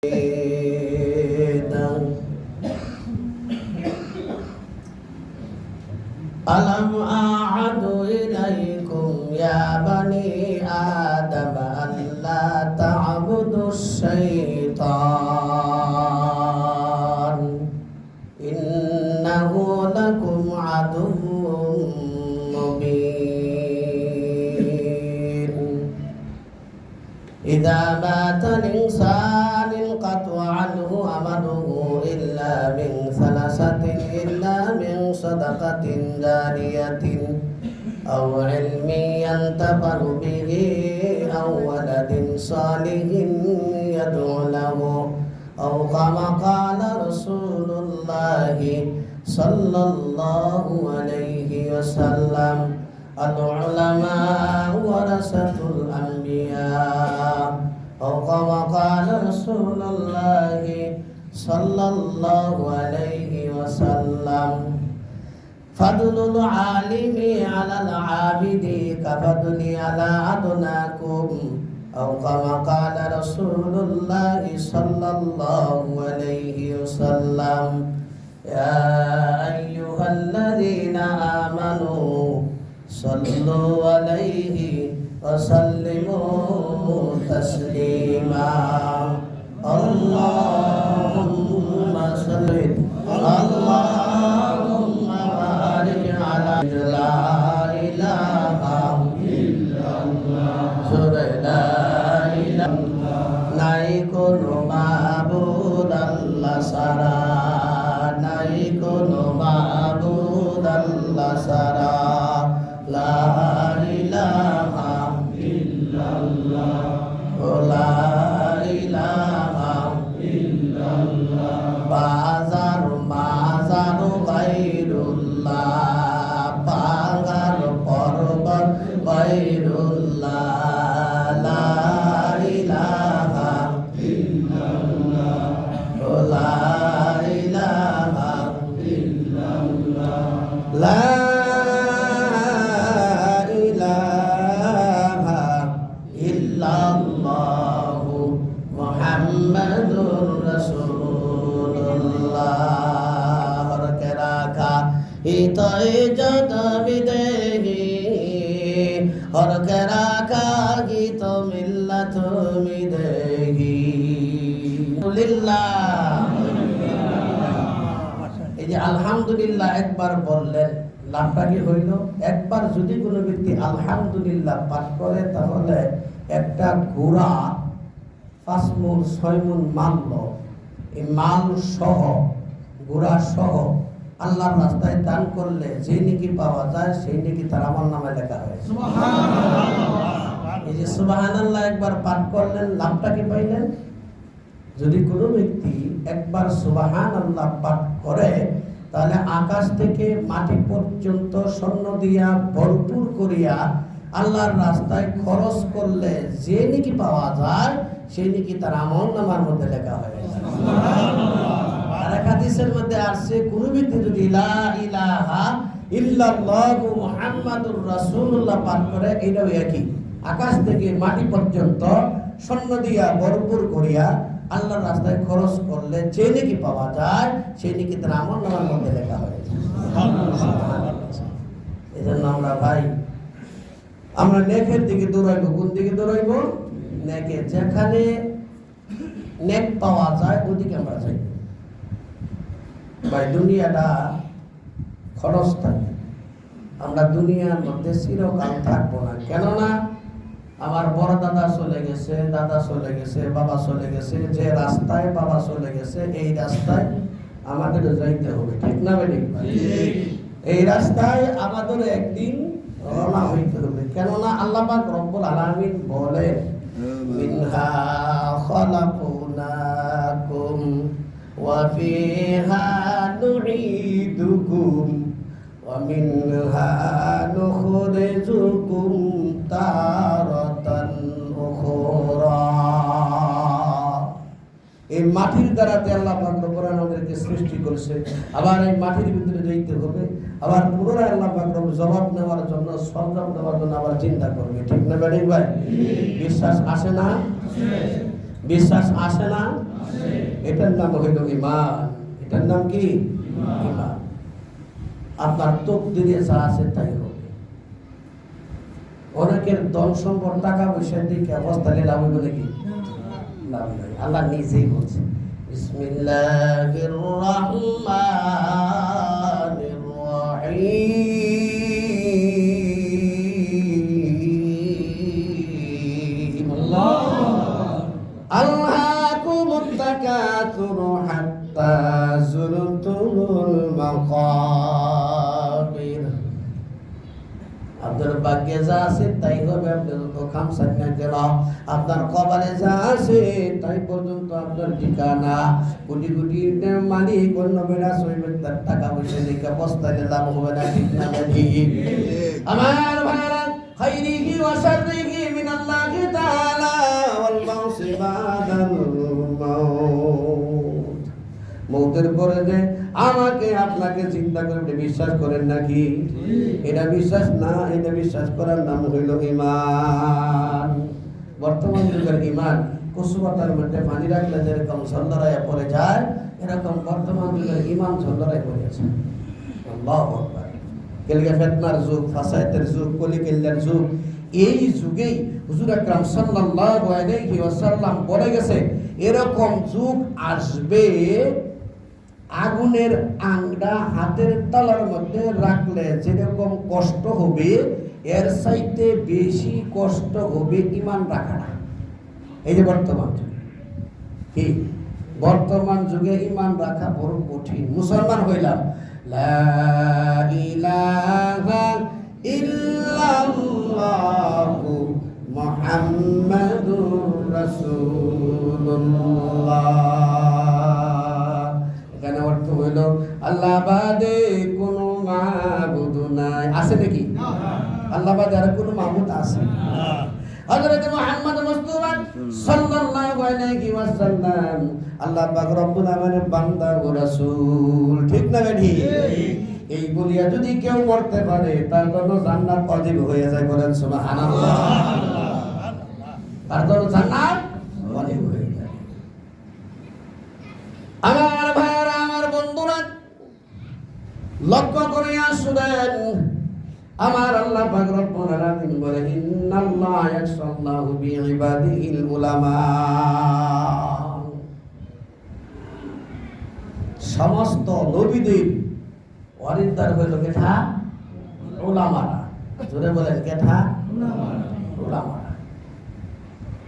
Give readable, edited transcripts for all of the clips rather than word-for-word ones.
ألم أعد إليكم يا بني آدم ألا تعبدوا الشيطان إنه لكم عدو مبين إذا مات الإنسان انقطع عنه عمله إلا من ثلاثة إلا من صدقة جارية أو علم ينتفع به أو ولد صالح يدعو له أو كما قال رسول الله صلى الله عليه وسلم العلماء ورثة الأنبياء أو كما قال رسول الله صلى الله عليه وسلم فضل العالم على العابد كفضلي على أدناكم أو كما قال رسول الله صلى الله عليه وسلم يا أيها الذين آمنوا صلوا عليه وسلموا تسليما اللهم صل اللهم بارك على لا إله إلا الله لا إله নাই কোনো মাবুদ আল্লাহ ছাড়া নাই কোনো মাবুদ আল্লাহ ছাড়া লা ইলাহা ইল্লাল্লাহ লা ইলাহা ইল্লাল্লাহ বাজার মাজার গায়রুল্লাহ পাগার পর্বত গায়রুল্লাহ লা ইলাহা ইল্লাল্লাহ লা ইলাহা ইল্লাল্লাহ লা হিতায় যত বিদেহি হরকে রাখা গীত মিল্লাত মিদেহি এই যে আলহামদুলিল্লাহ একবার বললেন লাভটা কি হইল? একবার যদি কোনো ব্যক্তি আলহামদুলিল্লাহ পাঠ করে তাহলে একটা ঘোড়া 5 মণ 6 মণ মানল এই মাল সহ ঘোড়া সহ আল্লাহর রাস্তায় দান করলে যে নেকি পাওয়া যায় সেই নেকি তার আমলনামায় লেখা হয়। এই যে সুবহানাল্লাহ একবার পাঠ করলেন লাভটা কি পাইলেন? যদি কোনো ব্যক্তি একবার সুবহানাল্লাহ পাঠ করে তাহলে আকাশ থেকে মাটি পর্যন্ত স্বর্ণ দিয়া ভরপুর করিয়া আল্লাহর রাস্তায় খরচ করলে যে নেকি পাওয়া যায় সেই নেকি তার আমলনামার মধ্যে লেখা হয়। হাদিসের মধ্যে আসছে কোন ব্যক্তি যদি লা ইলাহা ইল্লাল্লাহু মুহাম্মাদুর রাসূলুল্লাহ পাঠ করে এটাও একই আকাশ থেকে মাটি পর্যন্ত স্বর্ণ দিয়া ভরপুর করিয়া আল্লাহর রাস্তায় খরচ করলে যে নেকি পাওয়া যায় সেই নেকি তার আমলনামার মধ্যে লেখা হয়। এজন্য আমরা ভাই আমরা নেকের দিকে দৌড়াইব। কোন দিকে দৌড়াইব? নেকে যেখানে নেক পাওয়া যায় ওদিকে আমরা যাই। ভাই দুনিয়াটা ক্ষণস্থায়ী, আমরা দুনিয়ার মধ্যে চিরকাল থাকবো না। কেননা আমার বড় দাদা চলে গেছে, দাদা চলে গেছে, বাবা চলে গেছে। যে রাস্তায় বাবা চলে গেছে এই রাস্তায় আমাদের যাইতে হবে, ঠিক না বেঠিক? এই রাস্তায় আমাদের একদিন রওনা হইতে হবে। কেননা আল্লাহ পাক রব্বুল আলামিন বলেন মিনহা খালাকনাকুম وفيها نعيدكم ومنها نخرجكم تارة أخرى। এই মাটির দ্বারাতে আল্লাহ পাক রব্বুল আমাদেরকে সৃষ্টি করেছে, আবার এই মাটির ভিতরে যাইতে হবে, আবার পুনরায় আল্লাহ পাক রব্বুল জবাব নেওয়ার জন্য সরজম দেওয়ার জন্য আবার চিন্তা করবে, ঠিক না বেঠিক ভাই? বিশ্বাস আসে না? বিশ্বাস আসে না? এটার নাম হইল ঈমান। এটার নাম কি? ঈমান। আপনার তকদিরে যা আছে তাই হবে। অনেকের ধন সম্পদ টাকা পয়সা দিকে অবস্থা লাভ হইব নাকি? লাভ নাই। আল্লাহ নিজেই বলছে বিসমিল্লাহির রাহমানির রাহিম। আল্লাকুমুত তাকাসুর হাত্তা যুরতুমুল মাকাবির। আপনার ভাগ্যে যা আছে তাই হবে, আপনি যত খামসান না কেন, আপনার কপালে যা আছে তাই পর্যন্ত আপনার ঠিকানা। কোটি কোটি মালিক অন্য বেড়া সইবেন, তার টাকা পয়সা দেখে বস্তায় লাভ হবে না, ঠিক না? আমার ভাইরা, খাইরিহি ওয়া শাররিহি মিনাল্লাহি তাআলা ওয়াল মাউসি বাদাল মাউত। মৌতের পরে যে আমাকে আপনাকে চিন্তা করে বিশ্বাস করেন নাকি? এটা বিশ্বাস না, এটা বিশ্বাস করার নাম হইল ঈমান। বর্তমান যুগের ঈমান কচু পাতার মধ্যে পানি রাখলে যেরকম ঝলদরায় পড়ে যায়, এরকম বর্তমান যুগের ঈমান ঝলদরায় পড়েছে। আল্লাহু আকবার। কেলগে ফিতনার যুগ, ফাসাদের যুগ, কলিকেল্লার যুগ। এই যুগেই হুজুর আকরাম সাল্লাল্লাহু আলাইহি ওয়াসাল্লাম বলে গেছে এরকম যুগ আসবে, আগুনের আংটা হাতের তালার মধ্যে রাখলে যেরকম কষ্ট হবে, এর চাইতে বেশি কষ্ট হবে ঈমান রাখাটা। এই যে বর্তমান যুগে, কি বর্তমান যুগে ঈমান রাখা বড় কঠিন। মুসলমান হইলাম, লা ইলাহা ইল্লাল্লাহু মুহাম্মাদুর রাসূলুল্লাহ। এখানে অর্থ হইল আল্লাহ বাদে কোনো মাবুদ নাই। আছে নাকি? আল্লাহ বাদে আর কোনো মাবুদ আছে? হযরত মুহাম্মদ মুস্তাফা সাল্লাল্লাহু আলাইহি ওয়াসাল্লাম আল্লাহ পাক রব্বুল আলামিনের বান্দা ও রাসূল, ঠিক না বেঠি? এই বলিয়া যদি কেউ মরতে পারে তার জন্য জান্নাত ওয়াজিব হয়ে যায়। বলেন সুবহানাল্লাহ। তার জন্য জান্নাত ওয়াজিব হয়ে যায়। আমার ভাইরা, আমার বন্ধুরা, লক্ষ্য করে আসবেন। আমার আল্লাহ পাক রব্বুল আলামিন বলেন ইন্নাল্লাহা ইয়াখশাল্লাহু বিইবাদিহিল উলামা। সমস্ত নবীদের ওয়ারিসদার হইল কেঠা? উলামারা। জোরে বলেন কেঠা? উলামারা।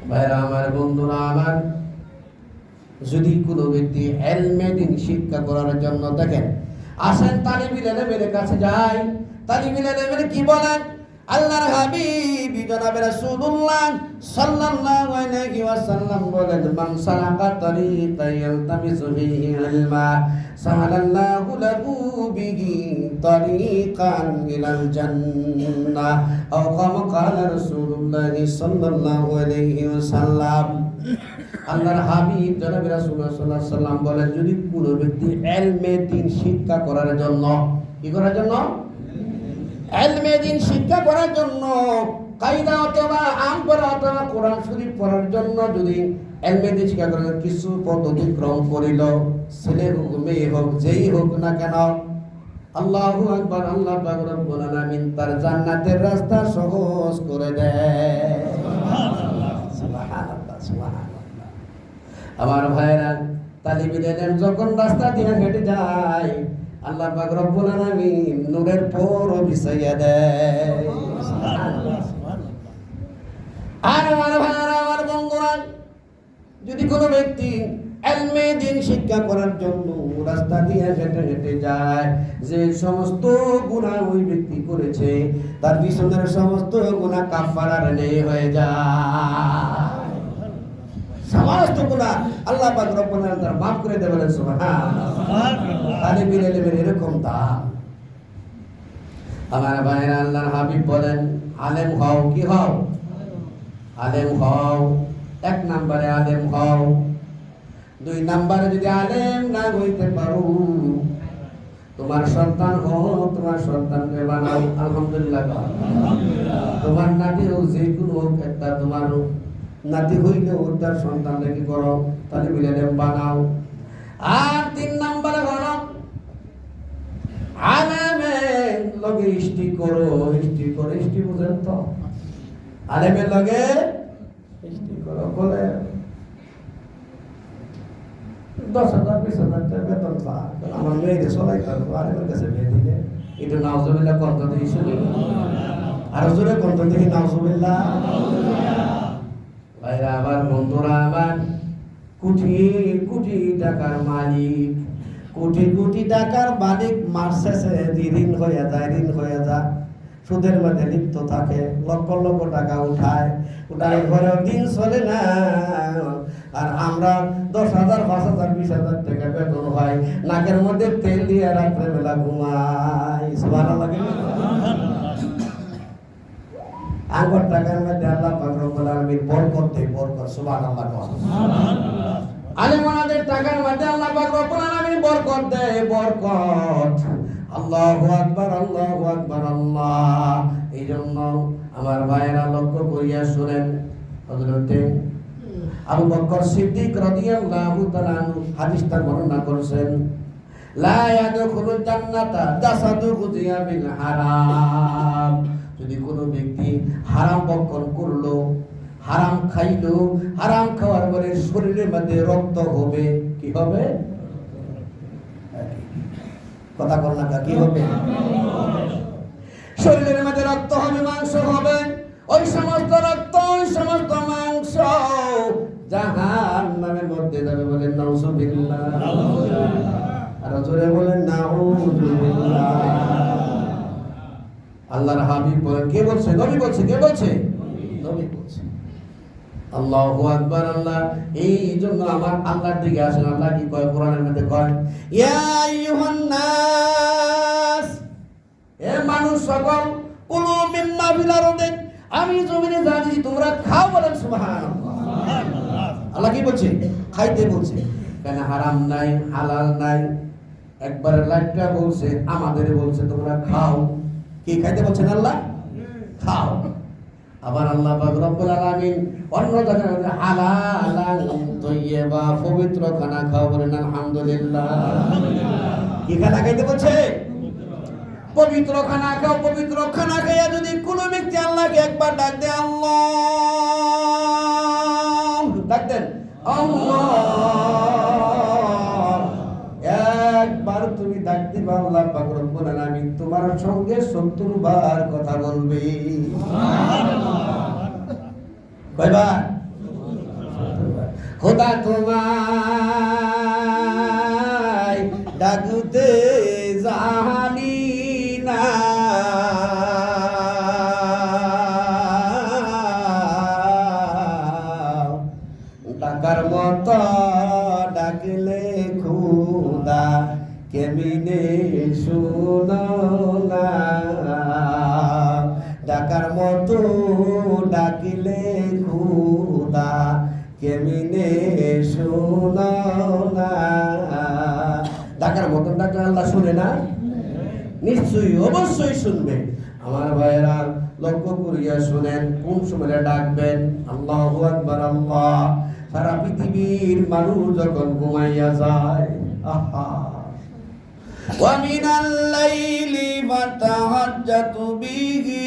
ভাইরা আমার, বন্ধুরা আমার, যদি কোনো ব্যক্তি ইলমে দ্বীন শিক্ষা করার জন্য দেখেন আসেন তালিবুল ইলমের কাছে যায়, তালিবুল ইলমের কি বলেন? আল্লাহর হাবিব জনাবে রাসূলুল্লাহ সাল্লাল্লাহু আলাইহি ওয়াসাল্লাম বলেন মান সালাকা তারিকান ইয়ালতামিসু ফীহি ইলমা সাহালাল্লাহু লাহু বিহি তারিকান ইলাল জান্নাহ আও কামা ক্বালা রাসূলুল্লাহ সাল্লাল্লাহু আলাইহি ওয়াসাল্লাম। আল্লাহর হাবিব জনাবে রাসূলুল্লাহ সাল্লাল্লাহু আলাইহি ওয়াসাল্লাম বলেন যদি কোনো ব্যক্তি ইলমে দ্বীন শিক্ষা করার জন্য, কি করার জন্য? ইলমে দ্বীন শিক্ষা করার জন্য, কায়দা অথবা আম পড়া অথবা কোরআন শরীফ পড়ার জন্য যদি ইলমে দ্বীন শিক্ষা করার কিছু পথ অতিক্রম করিল, ছেলে হোক মেয়ে হোক যেই হোক না কেন, আল্লাহু আকবার, আল্লাহ পাক রব্বুল আলামিন তার জান্নাতের রাস্তা সহজ করে দেয়। সুবহানাল্লাহ, সুবহানাল্লাহ, সুবহানাল্লাহ। আমার ভাইরা, তালিবুল ইলম যখন রাস্তা দিয়ে হেঁটে যায়, আল্লাহ পাক রব্বুল আলামিন নূরের পর বিছাইয়া দেয়। সুবহানাল্লাহ, সুবহানাল্লাহ। আর আমার ভাইরা, আমার বন্ধুরা, যদি কোনো ব্যক্তি ইলমে দ্বীন শিক্ষা করার জন্য রাস্তা দিয়ে হেঁটে হেঁটে যায়, যে সমস্ত গুনাহ ওই ব্যক্তি করেছে তার পিছনের সমস্ত গুনাহ কাফারার নেই হয়ে যায়। সমস্ত গুনাহ আল্লাহ পাক রব্বুল আলামিন তার মাফ করে দেবেন। সুবহানাল্লাহ। তালিবুল ইলমের এরকম দাম। আমার ভাইরা, আল্লাহর হাবিব বলেন আলেম হও। কি হও? আলেম হও। এক নম্বরে আলেম হও। দুই নম্বরে যদি আলেম না হইতে পারো, তোমার সন্তান হোক, তোমার সন্তানকে বানাও। আলহামদুলিল্লাহ। তোমার নাতি হোক, যে কোনো হোক, একটা তোমার নাতি হইলে ওটার সন্তানকে কি করো? তালিবুল ইলম বানাও। আর 3 নম্বরে হলো আলেমের লগে ইষ্টি করো, ইষ্টি বুঝেন তো? আলেমের লগে ইষ্টি করো বলে 10,000 20,000 টাকা বেতন পায়, আমার মেয়েদের চলাইতে হবে, আলেমের কাছে বিয়ে দিলে এটা নাউজুবিল্লাহ কত দেখি শুনি, আর জোরে কত দেখি নাউজুবিল্লাহ। ভাইরা আবার বন্ধুরা আমার, কোটি কোটি টাকার মালিক, কোটি কোটি টাকার মালিক মারছে ঋণ হয়ে যায়, সুদের মধ্যে লিপ্ত থাকে, লক্ষ লক্ষ টাকা উঠায়, উঠার পরেও দিন চলে না। আর আমরা 10,000 5,000 20,000 টাকা বেতন হয়, নাকের মধ্যে তেল দিয়ে রাত্রে বেলা ঘুমাই। সুবহানাল্লাহ। আঙ্গুর টাকার মধ্যে আল্লাহ পাক রব্বুল আলামিন বরকত দেয়, বরকত। সুবহানাল্লাহ। আলেমাদের টাকার মধ্যে আল্লাহ পাক রব্বুল আলামিন বরকত দেয়, বরকত। আল্লাহু আকবার, আল্লাহু আকবার, আল্লাহ। এইজন্য আমার ভাইয়েরা লক্ষ্য করিয়া শুনেন, হযরতে আবু বকর সিদ্দিক রাদিয়াল্লাহু তাআলা হাদিসটা বর্ণনা করেছেন, লা ইয়াদখুলুল জান্নাতা জাসাদু গুজিয়া বিল হারাম। যদি কোনো ব্যক্তি হারাম ভক্ষণ করলো, হারাম খাইলো, হারাম খাওয়ার পরে শরীরের মধ্যে রক্ত হবে, কি হবে? কথা বল না, কি হবে? শরীরের মধ্যে রক্ত হবে, মাংস হবে। ওই সমস্ত রক্ত, ওই সমস্ত মাংস জাহান্নামের মধ্যে যাবে। বলেন নাউজুবিল্লাহ। আর জোরে বলেন নাউজুবিল্লাহ। আল্লাহর হাবিব বলেন, কে বলছে? নবী বলছে। কে বলছে? নবী বলছে। আল্লাহু আকবার, আল্লাহ। এই জন্য আমার আল্লাহর দিকে আসেন। আল্লাহ কি কয় কোরআনের মধ্যে? কয় ইয়া আইয়ুহান নাস, এ মানুষ সকল, কুলু মিম্মা ফিল আরদি, আমি জমিনে যা দিয়েছি তোমরা খাও। বলেন সুবহানাল্লাহ। আল্লাহ কি বলছে? খাইতে বলছে। কেন হারাম নাই, হালাল নাই, একবারে লাইটটা বলছে, আমাদের বলছে তোমরা খাও। কি খাইতে বলছেন আল্লাহ? খাও। আবার আল্লাহ পাক রব্বুল আলামিন অন্য জায়গায় বলেন হালালান তাইয়্যিবা, পবিত্র খানা খাও। বলেন আলহামদুলিল্লাহ। কি খানা খাইতে বলছে? পবিত্র খানা খাও। পবিত্র খানা খাইয়া যদি কোনো ব্যক্তি আল্লাহকে একবার ডাক দেয়, আল্লাহ ডাক দেন, আল্লাহ, একবার তুমি ডাক দিবা, আল্লাহ পাক রব্বুল আলামিন তোমার সঙ্গে 70 বার কথা বলবে। কয়বার? খোদা তোমায় ডাকতে জানি না, ডাকার মতো ডাকলে খোদা কেমনে শুনো না, ডাকার মতো ডাকলে খোদা কেমনে শুনো না। ডাকার মতো ডাকলে আল্লাহ শুনে না? নিশ্চয়ই, অবশ্যই শুনবে। আমার ভাইয়েরা লক্ষ্য করিয়া শুনেন, কোন সময় ডাকবেন? আল্লাহু আকবার, আল্লাহ। সারা পৃথিবীর মানুষ যখন ঘুমাইয়া যায়, আহা, ওয়া মিনাল লাইলি ফাতাহাজ্জাতু বিহি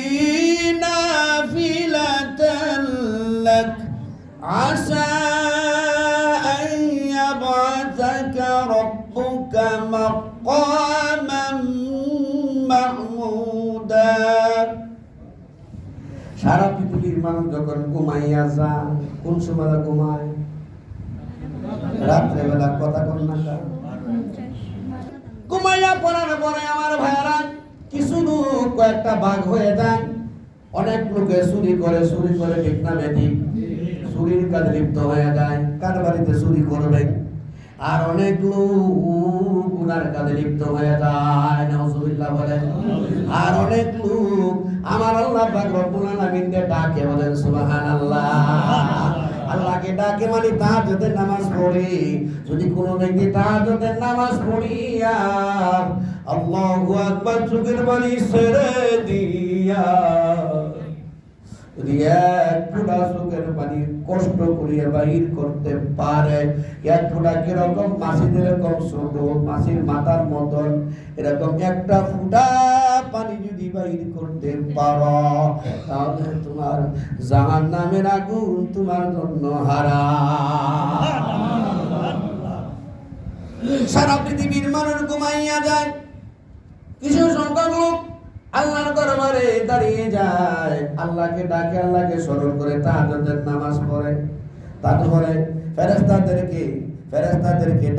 নাফিলাতান লাক আসা আন ইয়াবআসাকা রাব্বুকা মাকামান মাহমুদা। সারা পৃথিবীর মানুষ যখন ঘুমাইয়া যায়, কোন সময় ঘুমায়? রাত্রে বেলা। কথা কোন না? ঘুমাইয়া পড়ার পরে আমার ভাইরা কিছু লোক কয়েকটা ভাগ হয়ে যায়। অনেক লোকে চুরি করে ঠিক না বেঠিক, চুরির কাজে লিপ্ত হয়ে যায়। কার বাড়িতে চুরি করবে? আর অনেক লোক গুনার কাজে লিপ্ত হয়ে যায়, নাউজুবিল্লাহ বলেন। আর অনেক লোক আমার আল্লাহ পাক রব্বুল আলামিনকে ডাকে, বলেন সুবহানাল্লাহ। আল্লাহকে ডাকে মানে তাহাজ্জুদের নামাজ পড়ে। যদি কোনো ব্যক্তি তাহাজ্জুদের নামাজ পড়িয়া আল্লাহু আকবার চোখের পানি ছেড়ে দিয়া যদি এক ফোঁটা চোখের পানি কষ্ট করিয়া বাহির করতে পারে, এক ফোঁটা কিরকম মাছি যেরকম ছোট, মাছির মাথার মতন, এরকম একটা ফোঁটা পানি যদি বাহির করতে পারো, তাহলে তোমার জাহান্নামের আগুন তোমার জন্য হারাম। সারা পৃথিবীর মানুষ ঘুমাইয়া যায়, কিছু সংখ্যক লোক আল্লাহর দরবারে দাঁড়িয়ে যায়, আল্লাহকে ডাকে, আল্লাহকে স্মরণ করে তাহাজ্জুদের নামাজ পড়ে। তারপরে ফেরেশতাদেরকে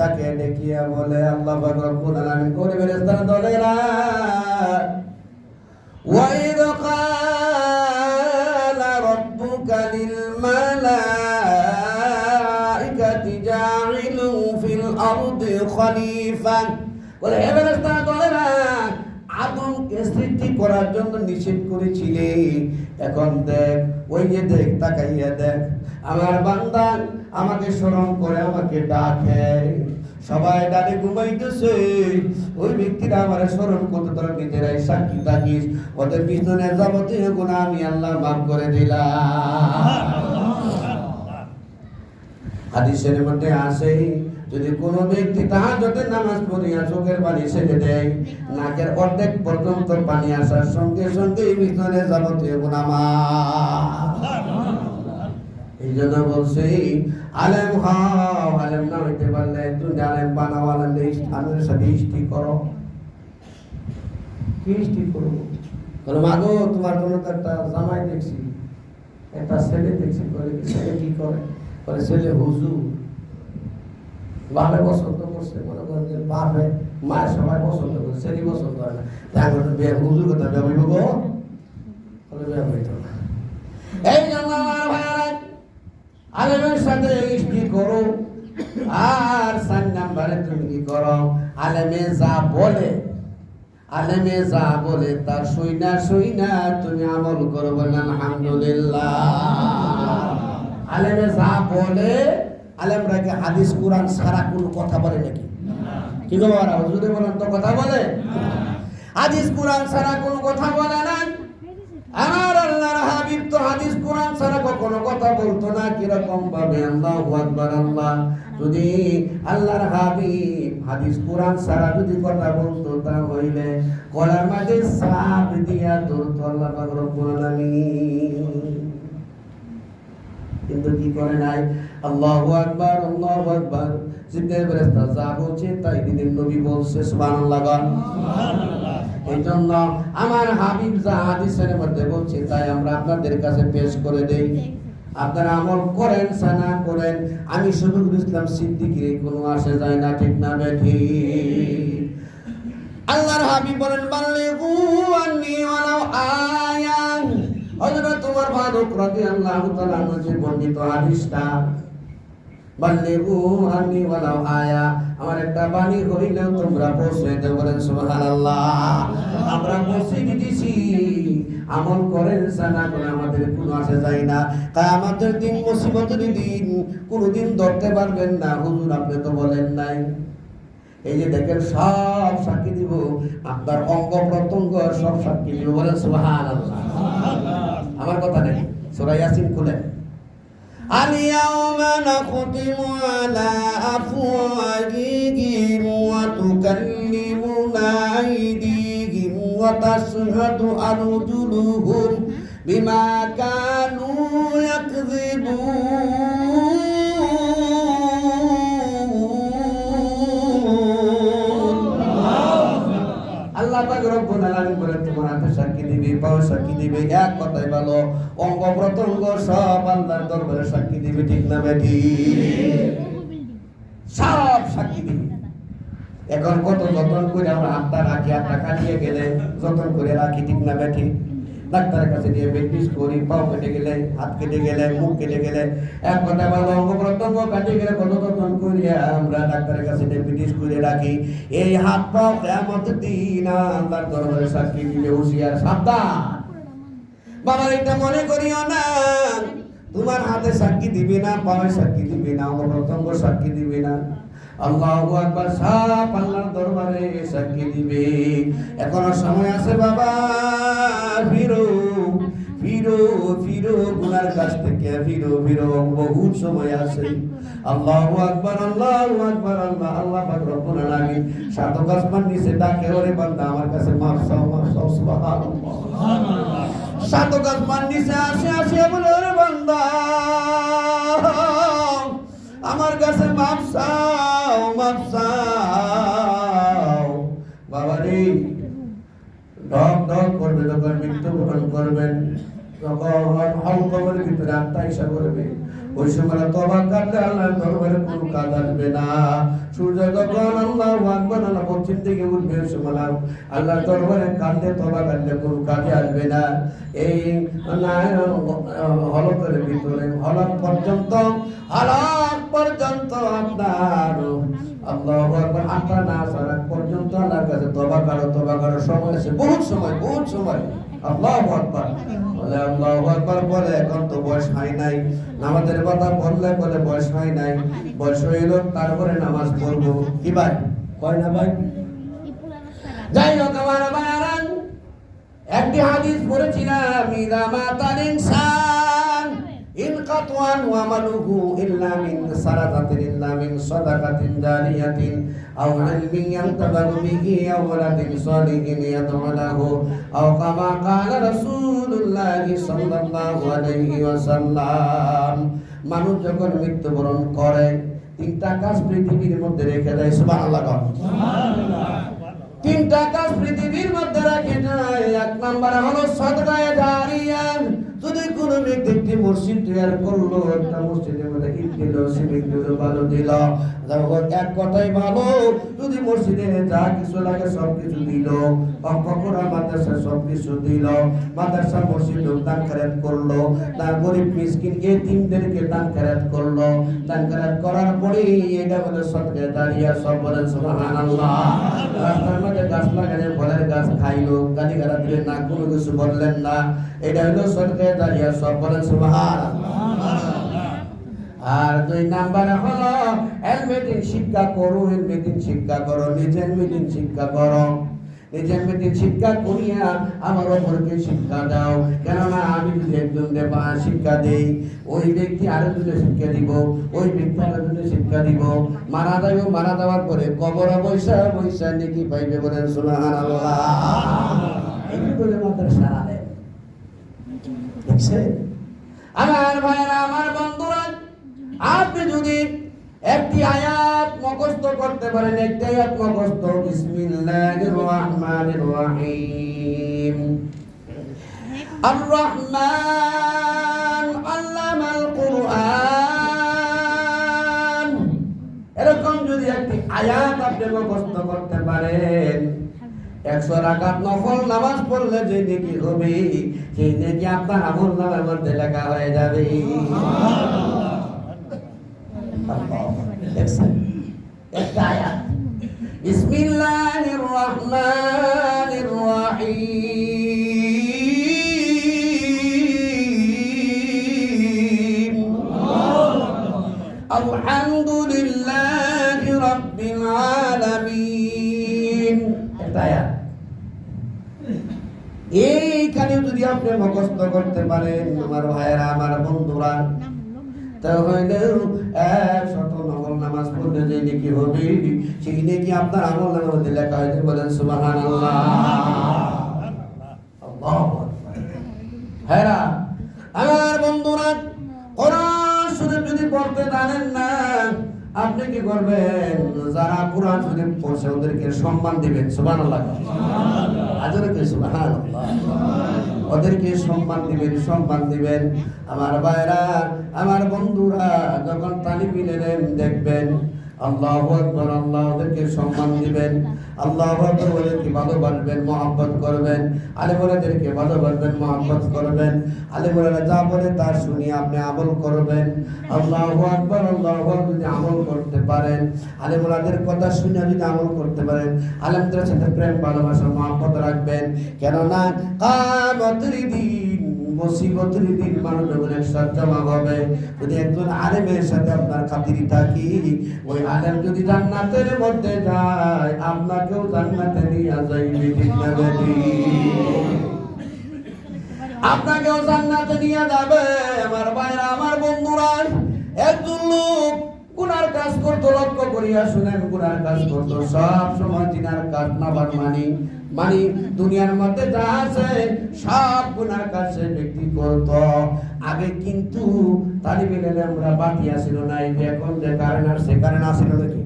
ডাকে, ডেকিয়া বলে আল্লাহ পাক রব্বুল আলামিন করে ফেরেশতারা দলেরা وَإِذْ قَالَ رَبُّكَ لِلْمَلَائِكَةِ جَاعِلٌ فِي الْأَرْضِ خَلِيفَةً বলে হে ফেরেশতারা দলেরা, আদমকে সৃষ্টি করার জন্য নিষেধ করেছিলে, এখন দেখ, ওই যে দেখ, তাকাইয়া দেখ, আমার বান্দা আমাকে স্মরণ করে আমাকে ডাকে, সবাই ডাকে ঘুমাইতেছে, ওই ব্যক্তিরা আমার স্মরণ করতে, তোরা নিজেরাই সাক্ষী থাকিস, ওদের পিছনে যাবতীয় গুনাহ আমি আল্লাহ মাফ করে দিলাম। হাদিসের মধ্যে আছে, যদি কোনো ব্যক্তি তাহাজ্জুদের নামাজ পড়িয়া চোখের পানি ছেড়ে দেয়, নাকের অর্ধেক পর্যন্ত পানি আসার সঙ্গে সঙ্গে পিছনে যাবতীয় গুনাহ মাফ। এই জন্য বলছি আলেম হও, আলেম না হইতে পারলে তুমি আলেম বানাও, আলেমের সাথে ইষ্টি করো। কি ইষ্টি করবো? বলো মাগো, তোমার কোনো একটা জামাই দেখছি, একটা ছেলে দেখছি, বলে ছেলে কি করে? বলে ছেলে হুজুর, বাপে পছন্দ করছে, মনে করেন যে বাপে মায়ের সবাই পছন্দ করছে, ছেলে পছন্দ করে না, তাই বিয়ে হুজুর কথা বিয়ে হইব গো, বলে বিয়ে হইত না। এই জন্য আমার ভাইয়ারা, আলেমের সাথে ইষ্টি করো। আর 4 নম্বরে তুমি কি করো? আলেমে যা বলে, আলেমে যা বলে তার শুইনা তুমি আমল করবে না। আলহামদুলিল্লাহ। আলেমে যা বলে, আলেমরা কি হাদিস কোরআন ছাড়া কোনো কথা বলে নাকি? কি গো বাবা, হুজুরে বলেন তো কথা বলে? হাদিস কোরআন ছাড়া কোনো কথা বলে না। আমার আল্লাহর হাবিব তো হাদিস কোরআন ছাড়া কখনো কথা বলতো না। কিরকম ভাবে? আল্লাহু আকবার। আল্লাহ যদি আল্লাহর হাবিব হাদিস কোরআন ছাড়া যদি কথা বলতো, তাহলে গলার মাঝে সাপ দিয়া ধরতো আল্লাহ পাক রব্বুল আলামিন। কিন্তু কি করে নাই? আল্লাহু আকবার, আল্লাহু আকবার। জিবরাইল ফেরেশতা যা বলছে তাই দিনের নবী বলছে। সুবহানাল্লাহ। সুবহানাল্লাহ। এই জন্য আমার হাবিব যা হাদিসের মধ্যে বলছে তাই আমরা আপনাদের কাছে পেশ করে দেই। আপনারা আমল করেন না করেন, আমি শফিকুল ইসলাম সিদ্দিকীর কোনো আসে যায় না, ঠিক না বেঠিক? আল্লাহর হাবিব বলেন বাল্লিগু আন্নী ওয়ালাউ আয়া। হযরত ওমর ফারুক রাদিয়াল্লাহু তাআলা যে বর্ণিত হাদিসটা, বাল্লিগু আন্নী ওয়ালাউ আয়া, আমার একটা বাণী হইলেও তোমরা পৌঁছে দাও। বলেন সুবহানাল্লাহ। আমরা পৌঁছে দিতেছি, আমল করেন না করে আমাদের কোনো আসে যায় না। তাই আমাদের দিন মুসিবতের দিন কোনোদিন ধরতে পারবেন না। হুজুর আপনি তো বলেন নাই। এই যে দেখেন সব সাক্ষী দিব, আপনার অঙ্গ প্রত্যঙ্গ সব সাক্ষী দিব। বলেন সুবহানাল্লাহ। আমার কথা নাকি? সূরা ইয়াসিন খুলেন। আল-ইয়াওমা নাখতিমু আলা আফওয়াহিহিম ওয়া তুকাল্লিমুনা আইদিহিম ওয়া তাশহাদু আরজুলুহুম বিমা কানু ইয়াকযিবুন। আল্লাহ পাক রব্বুল আলামিন বলেন তোমার হাতে সাক্ষী দিবে, পাও সাক্ষী দিবে, এক কথাই বলো অঙ্গ প্রত্যঙ্গ সব আল্লাহর দরবারে সাক্ষী দিবে, ঠিক না বেঠিক? সব সাক্ষী দিবে। এখন কত যতন করে আমরা হাতটা রাখি, হাতটা কাটিয়ে গেলে যতন করে রাখি, ঠিক না বেঠিক? ডাক্তারের কাছে গিয়ে ব্যান্ডেজ করি, পাও কেটে গেলে, হাত কেটে গেলে, মুখ কেটে গেলে, এক কথা বলো অঙ্গ প্রত্যঙ্গ কাটে গেলে কত যতন করি আমরা ডাক্তারের কাছে গিয়ে ব্যান্ডেজ করে রাখি। এই হাত পাও কিয়ামতের দিন আল্লাহর দরবারে সাক্ষী দিবে। হুঁশিয়ার, সাবধান বাবা, এটা মনে করিও না তোমার হাতে সাক্ষী দিবে না, পায়ে সাক্ষী দিবে না, অঙ্গ প্রত্যঙ্গ সাক্ষী দিবে না। আল্লাহু আকবার, সব আল্লাহর দরবারে সাক্ষী দিবে। এখনো সময় আছে বাবা, ফিরো ফিরো ফিরো গুনার কাছ থেকে ফিরো ফিরো, বহুত সময় আছে। আল্লাহু আকবার আল্লাহু আকবার, আল্লাহ আল্লাহ পাক রব্বুল আলামিন সাতক আসমান নিচে ডাকে, ওরে বান্দা আমার কাছে মাফ চাও সুবহানাল্লাহ। সাতক আসমান নিচে আসে বলে, ওরে বান্দা আমার কাছে মাফ চাও মাফ চাও। বাবারে ঢক ঢক করবে যখন মৃত্যুবরণ করবেন, যখন কবরের ভিতরে আত্মা ইসা করবে, ওই সময় তওবা করলে আল্লাহর দরবারে কোনো কাজ আসবে না। সূর্য যখন আল্লাহু আকবার আল্লাহ পশ্চিম দিকে উঠবে, ওই সময় আল্লাহর দরবারে কাঁদলে তওবা করলে কোনো কাজে আসবে না। এই হলকের ভিতরে হলক পর্যন্ত আপনার আল্লাহু আকবার আত্মা না আসার পর্যন্ত আল্লাহর কাছে তওবা করো সময় আছে, বহুত সময়। আল্লাহু আকবার বলে, আল্লাহু আকবার বলে, এখন তো বয়স হয় নাই। নামাজের কথা বললে বলে বয়স হয় নাই, বয়স হইল তারপরে নামাজ পড়বো। কি ভাই কয় না ভাই? যাই হোক আমার ভাইয়ারান, একটি হাদিস পড়েছিলাম, ইদা মাতাল ইনসান ইনকাতান ওয়া আমালুহু ইল্লা মিন সারাকাতিন ইল্লা মিন সাদাকাতিন জারিয়াতিন আও ইলমিন ইয়ানতাফাউ বিহি আও ওয়ালাদিন সালিহিন ইয়াদউ লাহু আও কামা ক্বালা রাসূলুল্লাহ সাল্লাল্লাহু আলাইহি ওয়াসাল্লাম। মানুষ যখন মৃত্যুবরণ করে তিনটা কাজ পৃথিবীর মধ্যে রেখে দেয়। সুবহানাল্লাহ সুবহানাল্লাহ। তিনটা কাজ পৃথিবীর মধ্যে রেখে যায়। এক নাম্বার হলো সাদকায়ে জারিয়া। যদি কোনো ব্যক্তি একটি মসজিদ তৈরি করলো, একটা মসজিদের মধ্যে ইট দিল, সিমেন্ট দিল, বালু দিল, এক কথাই ভালো, যদি মসজিদে যা কিছু লাগে সব কিছু দিল, অঙ্করা মাদ্রাসা সব কিছু দিল, মাদ্রাসা মসজিদ দান খয়রাত করলো, তার গরিব মিসকিন এতিমদেরকে দান খয়রাত করলো, দান খয়রাত করার পরে এটা বলে সদকায়ে জারিয়া। সব বলেন সুবহানাল্লাহ। রাস্তার মধ্যে গাছ লাগালে ফলের গাছ খাইলো, গালিগালাজ দিলেন না, কোনো কিছু বললেন না, এটা হলো সদকায়ে জারিয়া। সব বলেন সুবহানাল্লাহ। আর দুই নাম্বার হলো এলমেদিন শিক্ষা করো, এলমেদিন শিক্ষা করো, নিজে এলমেদিন শিক্ষা করো, নিজে এলমেদিন শিক্ষা করিয়া আমার অপরকে শিক্ষা দাও। কেননা আমি যদি একজনকে শিক্ষা দেই, ওই ব্যক্তি আরেকজনকে শিক্ষা দিব, ওই ব্যক্তি আরেকজনকে শিক্ষা দিব, মারা যাইব, মারা যাওয়ার পরে কবর বৈশা নেকি পাইবে। বলেন সুবহানাল্লাহ। এই বলে মাদ্রাসা আলেম দেখছেন? আমার ভাইরা, আমার বন্ধুরা, আপনি যদি একটি আয়াত মুখস্থ করতে পারেন, একটি আয়াত মুখস্থ, বিসমিল্লাহির রহমানির রহিম, আর রহমান আল্লামাল কুরআন, এরকম যদি একটি আয়াত আপনি মুখস্থ করতে পারেন, 100 রাকাত নফল নামাজ পড়লে যে নেকি হবে, সেই নেকি আপনার আমলনামার মধ্যে লেখা হয়ে যাবে। একটা আয়াত, বিসমিল্লাহির রহমানির রহিম, আলহামদুলিল্লাহি রাব্বিল আলামিন। একটা আয়াত, এইখানে যদি আপনি মুখস্থ করতে পারেন আমার ভাইয়েরা, আমার বন্ধুরা, তাহলে 100 নফল নামাজ পড়লে যে নেকি হবে, সেই নেকি আপনার আমলনামার মধ্যে লেখা হয়েছে। বলেন সুবহানাল্লাহ। আল্লাহু আকবার। ভাইয়েরা, আমার বন্ধুরা, কোরআন শরীফ যদি পড়তে জানেন না, আপনি কি করবেন? যারা কোরআন শরীফ পড়ছে ওদেরকে সম্মান দিবেন। সুবহানাল্লাহ সুবহানাল্লাহ। আজকে সুবহানাল্লাহ। ওদেরকে সম্মান দিবেন। আমার ভাইরা, আমার বন্ধুরা, যখন তালিবিল ইলম দেখবেন, আল্লাহু আকবার, আল্লাহ ওদেরকে সম্মান দিবেন। আল্লাহু আকবার, ওদেরকে ভালোবাসবেন, মহব্বত করবেন। আলেমদেরকে ভালোবাসবেন, মহব্বত করবেন। আলেমরা যা বলে তা শুনিয়ে আপনি আমল করবেন। আল্লাহু আকবার, আল্লাহু আকবার যদি আমল করতে পারেন, আলেমদের কথা শুনে যদি আমল করতে পারেন, আলেমদের সাথে প্রেম, ভালোবাসা, মহব্বত রাখবেন। কেননা কিয়ামতের দিন, মুসিবতের দিন মানুষ যখন একসাথে জমা হবে, যদি একজন আলেমের সাথে আপনার খাতির থাকি, ওই আলেম যদি জান্নাতের মধ্যে যায়, আপনাকেও জান্নাতে নিয়ে যাইবে। ঠিক না বেটি? আপনাকেও জান্নাতে নিয়ে যাবে। আমার ভাইরা, আমার বন্ধুরা, একজন লোক গুনার কাজ করতো, লক্ষ্য করিয়া শুনেন, গুনার কাজ করতো, সব সময় জিনার কাজ নাবার মানে দুনিয়ার মধ্যে যা আছে সব গুনার কাজ সে ব্যক্তি করতো। আগে কিন্তু তালিবে আমরা বাতি আসিল না, এই যে এখন যে কারেন্ট আসছে, কারেন্ট আসিল নাকি?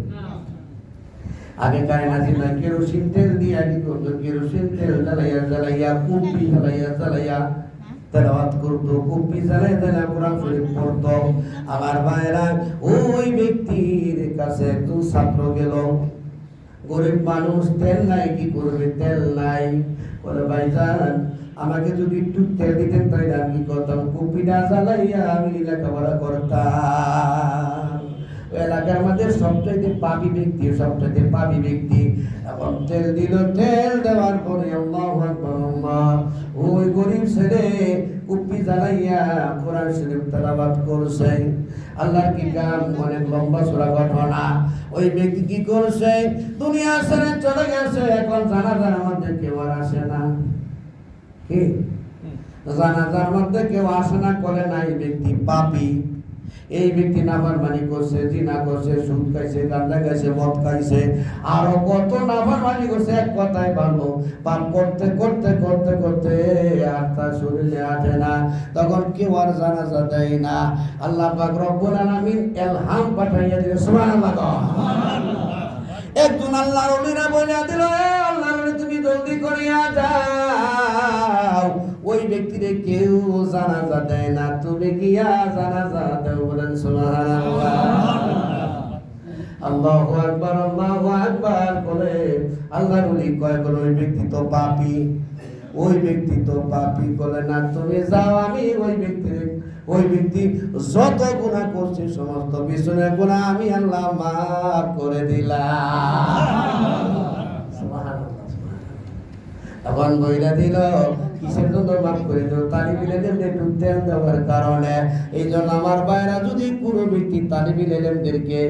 আগে কারেন্ট আসিল না, কেরোসিন তেল দিয়ে কি করতো, কেরোসিন তেল জ্বালাইয়া কুপি জ্বালাইয়া তেলাওয়াত করতো, কুপি জ্বালাইয়া কোরআন শরীফ পড়তো। আমার ভাইরা, ওই ব্যক্তির কাছে একজন ছাত্র গেল, গরিব মানুষ, তেল নাই, কি করবে, তেল নাই। বলে ভাইজান, আমাকে যদি একটু তেল দিতেন তাহলে আমি কি করতাম, কুপিটা জ্বালাইয়া আমি লেখাপড়া করতাম। এলাকার মধ্যে সবচাইতে পাপী ব্যক্তি এখন তেল দিল। তেল দেওয়ার পরে আল্লাহু আকবার, আল্লাহ, ওই গরিব ছেলে কুপি জ্বালাইয়া কোরআন শরীফ তেলাওয়াত করছে। আল্লাহর কি কাম, অনেক লম্বা চড়া ঘটনা। ওই ব্যক্তি কি করছে, দুনিয়া ছেড়ে চলে গেছে। এখন জানাজার মধ্যে কেউ আর আসে না, কি জানাজার মধ্যে কেউ আসে না, করে না। এই ব্যক্তি পাপী, এই ব্যক্তি নাফরমানি করছে, জিনা করছে, সুদ খাইছে, গাঁজা খাইছে, মদ খাইছে, আরো কত নাফরমানি করছে। এক কথায় ভালো, পাপ করতে করতে করতে করতে আর তার শরীরে আসে না, তখন কেউ আর জানাজা দেয় না। আল্লাহ পাক রব্বুল আলামিন ইলহাম পাঠাইয়া দিল, সুবহানাল্লাহ। একজন আল্লাহর ওলিরা বলিয়া দিল, আল্লাহর ওলি তুমি জলদি করিয়া যাও, ওই ব্যক্তিরে কেউ জানাজা দেয় না, তুমি গিয়া জানাজা দাও। বলেন সুবহানাল্লাহ। আল্লাহু আকবার, আল্লাহু আকবার বলে আল্লাহর ওলি কয়, ওই ব্যক্তি তো পাপী, ওই ব্যক্তি তো পাপী। বলে না, তুমি যাও, আমি ওই ব্যক্তি যত গুনাহ করছে সমস্ত পিছনের গুনাহ আমি আল্লাহ মাফ করে দিলাম। সুবহানাল্লাহ। এখন বইলা দিল, কিসের জন্য মাফ করে দিল? তালিবিল ইলমদের একটু তেল দেওয়ার কারণে। এই জন্য আমার ভাইরা, যদি কোনো ব্যক্তি তালিবিল ইলমদেরকে,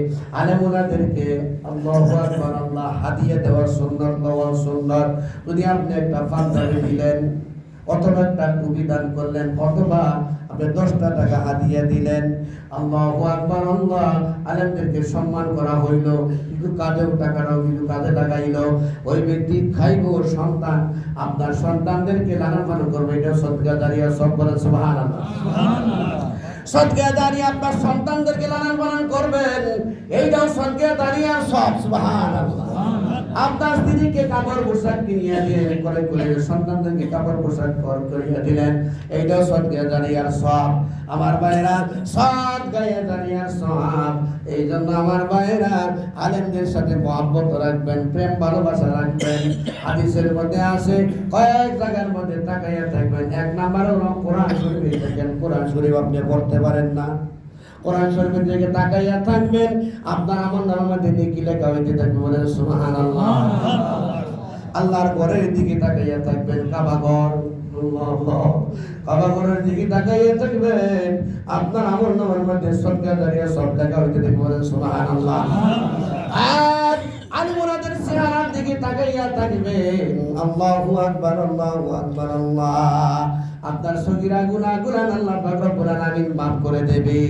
আলেমুলাদেরকে আল্লাহু আকবার, আল্লাহ হাদিয়া দেওয়ার সুন্নাত, দেওয়ার সুন্নাত। যদি আপনি একটা পাঞ্জাবি দিলেন, অথবা একটা টুপি দান করলেন, অথবা আপনি 10টা টাকা হাদিয়া দিলেন, আল্লাহু আকবার, আল্লাহ, আলেমদেরকে সম্মান করা হইল, কিন্তু কাজেও টাকাটাও কিন্তু কাজে লাগাইল। ওই ব্যক্তি খাইব সন্তান, আপনার সন্তানদেরকে লালন পালন করবে, এটাও সদকা জারিয়া। সব বলেন সুবহানাল্লাহ। সদকা জারিয়া, আপনার সন্তানদেরকে লালন পালন করবেন, এইটাও সদকা জারিয়া। সব সুবহানাল্লাহ। আপনার স্ত্রীকে কাপড় পোশাক কিনিয়া দিলেন, করে সন্তানদেরকে কাপড় পোশাক করিয়া দিলেন, এইটাও সদকা জারিয়ার সব। আমার ভাইরা, সদকা জারিয়ার সব। এই জন্য আমার ভাইরা, আলেমদের সাথে মহব্বত রাখবেন, প্রেম ভালোবাসা রাখবেন। হাদিসের মধ্যে আছে, কয়েক জায়গার মধ্যে তাকাইয়া থাকবেন। 1 নাম্বার হলো কোরআন শরীফে দেখেন, কোরআন শরীফ আপনি পড়তে পারেন না, কোরআন শরীফের দিকে তাকাইয়া থাকবেন, আপনার আমলনামার মধ্যে নেকি লেখা হইতে থাকবে। বলেন সুবহানাল্লাহ। আল্লাহর ঘরের দিকে তাকাইয়া থাকবেন, কাবা ঘর, আল্লাহ, কাবা ঘরের দিকে তাকাইয়া থাকবেন, আপনার আমলনামার মধ্যে সদকা জারিয়া সব লেখা হইতে থাকবে। বলেন সুবহানাল্লাহ। আর আলিমুলাদের চেহারার দিকে তাকাইয়া থাকবেন, আল্লাহু আকবার, আল্লাহু আকবার, আল্লাহ, আপনার সগীরা গুনাহগুলো আল্লাহ পাক রব্বুল আলামিন মাফ করে দেবে।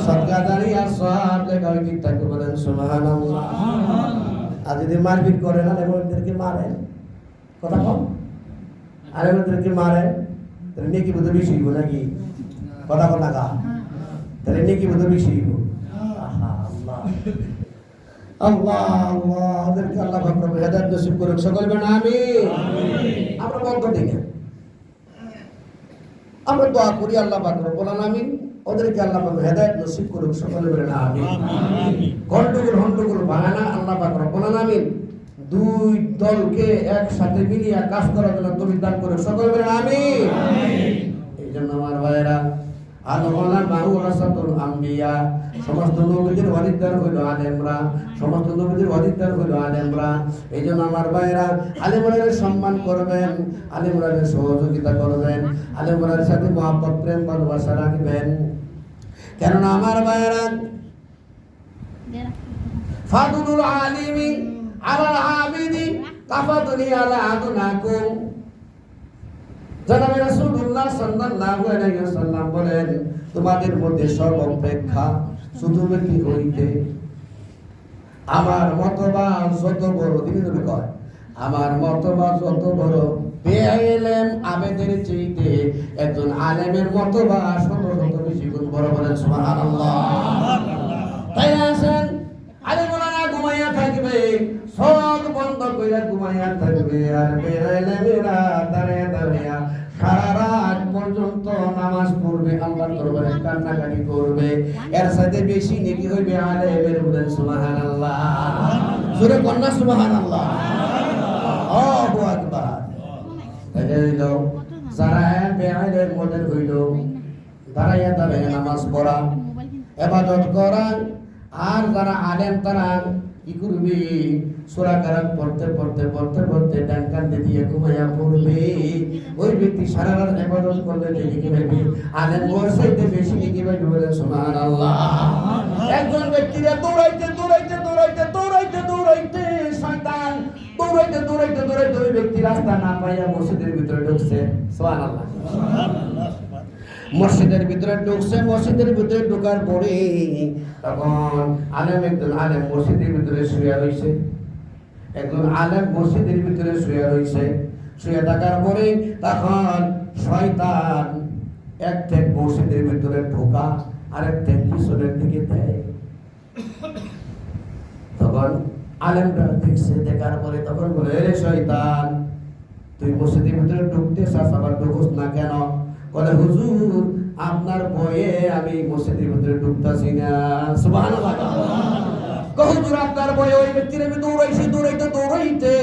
সদকা জারিয়া সব লেখা হইতে থাকবে। বলেন সুবহানাল্লাহ। আর যদি মারপিট করেন, আলেমদেরকে মারেন, কথা কম, আলেমদেরকে মারেন, তাহলে নেকি বোধ বেশি হইব নাকি? কথা কম না, তাহলে নেকি বোধ বেশি হইব। আল্লাহ আল্লাহ আল্লাহ, ওদেরকে আল্লাহ পাক রব্বুল হেদায়েত নসিব করুক, সকল বলেন আমিন। আমরা বন্ধ দিই না, আমরা দোয়া করি আল্লাহ পাক রব্বুল আলামিন ওদেরকে আল্লাহ পাক হেদায়েত নসিব করুক, সকলে বলেন আমিন। গন্ডগোল বানানা আল্লাহ পাক রব্বুল আলামিন দুই দলকে একসাথে মিলিয়ে কাজ করার জন্য তৌফিক দান করুক, সকলে বলেন আমিন। এই জন্য আমার ভাইরা, সমস্ত নবীদের ওয়ারিসদার হইল আলেমরা, সমস্ত নবীদের ওয়ারিসদার হইল আলেমরা। এই জন্য আমার ভাইরা, আলেমদের সম্মান করবেন, আলেমদের সহযোগিতা করবেন, আলেমদের সাথে মহব্বত, প্রেম, ভালোবাসা রাখবেন। কেননা আমার ভাইরা, ফাদুলুল আলিমি আলাল আবিদি কাফাতুনি আলা আদুনাকুম। জনাবে রাসূলুল্লাহ সাল্লাল্লাহু আলাইহি ওয়াসাল্লাম বলেন, তোমাদের মধ্যে সর্বাপেক্ষা সুদূরবর্তী হইতে আমার মতবা যত বড়, তিনি নবী কয় আমার মতবা যত বড়, বেইলেম আবেদের চাইতে একজন আলেমের মতবা শত শত বেশি গুণ বড়। বলেন সুবহানাল্লাহ। তাই আছেন আলেমরা ঘুমাইয়া থাকবে, সব বন্ধ কইরা ঘুমাইয়া থাকবে, আর বেইলেমেরা দাঁড়িয়ে দাঁড়িয়ে সারা রাত পর্যন্ত নামাজ পড়বে, আল্লাহর দরবারে কান্নাকাটি করবে। এর সাথে বেশি নেকি হইবে আলেমের। বলেন সুবহানাল্লাহ। জোরে কন্যা সুবহানাল্লাহ। আল্লাহু আকবার। তাইলে হইল যারা বেআইলের মডেল হইল দাঁড়াইয়া দাঁড়াইয়া নামাজ পড়া, ইবাদত করা, আর যারা আলেম তারা কি করবে, সূরা কারাত পড়তে পড়তে পড়তে পড়তে ডান কান্দে দিয়ে ঘুমাইয়া পড়বে। ওই ব্যক্তি সারা রাত ইবাদত করলে নেকি পাবে, আলেম ওরসাইতে বেশি নেকি পাবে। বলেন সুবহানাল্লাহ। একজন ব্যক্তিরা দৌড়াইতে দৌড়াইতে দৌড়াইতে দৌড়াইতে দৌড়াইতে শয়তান দৌড়াইতে দৌড়াইতে দৌড়াইতে ওই ব্যক্তি রাস্তা না পাইয়া মসজিদের ভিতরে ঢুকছে। সুবহানাল্লাহ। মসজিদের ভিতরে ঢুকছে, মসজিদের ভিতরে ঢোকার পরে তখন একজন আলেম মসজিদের ভিতরে শুয়ে রয়েছে। একজন আলেম মসজিদের ভিতরে শুয়ে রয়েছে। শুয়ে থাকার পরে তখন শয়তান এক থেকে মসজিদের ভিতরে ঢোকা, আরেক থেকে পিছনের দিকে দেয়। তখন আলেমরা দেখছে, দেখার পরে তখন বলে, রে শয়তান, তুই মসজিদের ভিতরে ঢুকতে চাস, আবার ঢুকোস না কেন? বলে, হুজুর আপনার ভয়ে আমি মসজিদের ভিতরে ঢুকতাছি না। সুবহানাল্লাহ। হুজুর আপনার ভয়ে ওই ব্যক্তির আমি দৌড়াইছি, দৌড়াইতে দৌড়াইতে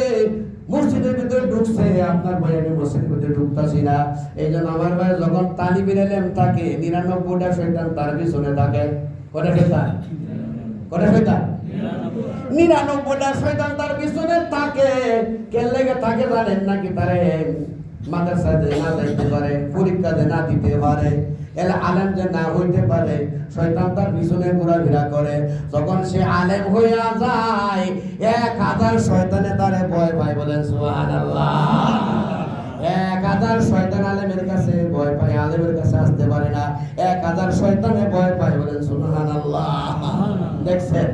মসজিদের ভিতরে ঢুকছে, আপনার ভয়ে আমি মসজিদের ভিতরে ঢুকতাছি না। এই জন্য আমার ভাই যখন তালিবুল ইলম থাকে 99টা শয়তান তার পিছনে থাকে। কয়টা শয়তান? কয়টা শয়তান? 99টা শয়তান তার পিছনে থাকে। কেন লেগে থাকে জানেন নাকি? তারে মাদ্রাসাতে না যাইতে পারে, পরীক্ষাতে না দিতে পারে, এলে আলেম যে না হইতে পারে, শয়তান তার পিছনে ঘোরাফেরা করে। যখন সে আলেম হইয়া যায় 1000 শয়তানে তারে ভয় পায়। বলেন সুবহানাল্লাহ। 1000 শয়তান আলেমের কাছে ভয় পায়, আলেমের কাছে আসতে পারে না। 1000 শয়তানে ভয় পায়। বলেন সুবহানাল্লাহ। দেখছেন,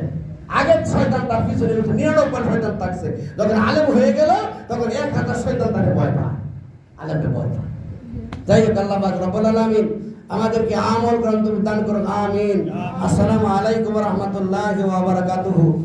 আগে শয়তান তার পিছনে 99 শয়তান থাকছে, যখন আলেম হয়ে গেল তখন 1000 শয়তান তারে ভয় পায়, আলেমকে ভয় পায়। যাই হোক, আল্লাহ পাক রব্বুল আলামিন আমাদেরকে আমল গ্রন্থ দান করুন। আমিন। আসসালামু আলাইকুম ওয়া রাহমাতুল্লাহি ওয়া বারাকাতুহু।